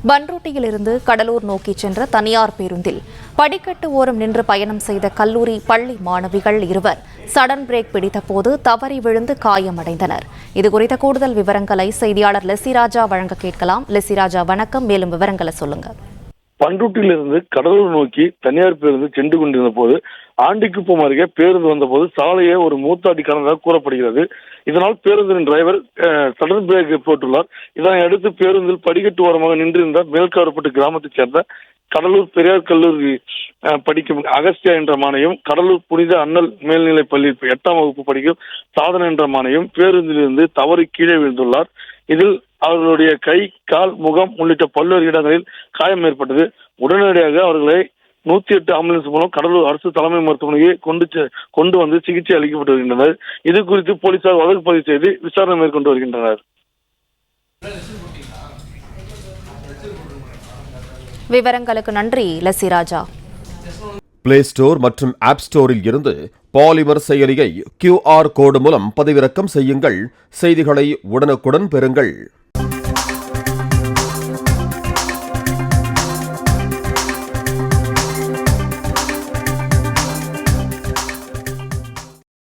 பன்ருட்டியிலிருந்து கடலூர் நோக்கி சென்ற தனியார் பேருந்தில் படிக்கட்டு ஓரம் நின்று பயணம் செய்த கல்லூரி பள்ளி மாணவிகள் இருவர் சடன் பிரேக் பிடித்தபோது தவறி விழுந்து காயமடைந்தனர். இதுகுறித்த கூடுதல் விவரங்களை செய்தியாளர் லெசிராஜா வழங்க கேட்கலாம். லெசிராஜா, வணக்கம். மேலும் விவரங்களை சொல்லுங்க. பன்ருட்டியிலிருந்து கடலூர் நோக்கி தனியார் பேருந்து சென்று கொண்டிருந்த போது ஆண்டிக்குப்பம் அருகே பேருந்து வந்தபோது சாலையை ஒரு மூத்தாட்டி கடந்ததாக கூறப்படுகிறது. இதனால் பேருந்தின் டிரைவர் சடன் பிரேக் போட்டுள்ளார். இதனை அடுத்து பேருந்தில் படிக்கட்டு ஓரமாக நின்றிருந்த மேல்காரப்பட்டு கிராமத்தைச் சேர்ந்த கடலூர் பெரியார் கல்லூரி படிக்கும் அகஸ்தியா என்ற மாணவியும், கடலூர் புனித அண்ணல் மேல்நிலைப் பள்ளி 8ஆம் வகுப்பு படிக்கும் சாதனை என்ற மாணவியும் பேருந்திலிருந்து தவறி கீழே விழுந்துள்ளார். இதில் அவர்களுடைய கை, கால், முகம் உள்ளிட்ட பல்வேறு இடங்களில் காயம் ஏற்பட்டது. உடனடியாக அவர்களை 108 ஆம்புலன்ஸ் மூலம் கடலூர் அரசு தலைமை மருத்துவமனையை கொண்டு வந்து சிகிச்சை அளிக்கப்பட்டு வருகின்றனர். இது குறித்து போலீசார் வழக்கு பதிவு செய்து விசாரணை மேற்கொண்டு வருகின்றனர். விவரங்களுக்கு நன்றி லெசிராஜா. பிளே ஸ்டோர் மற்றும் ஆப் ஸ்டோரில் இருந்து பாலிமர் செயலியை QR கோடு மூலம் பதிவிறக்கம் செய்யுங்கள். செய்திகளை உடனுக்குடன் பெறுங்கள்.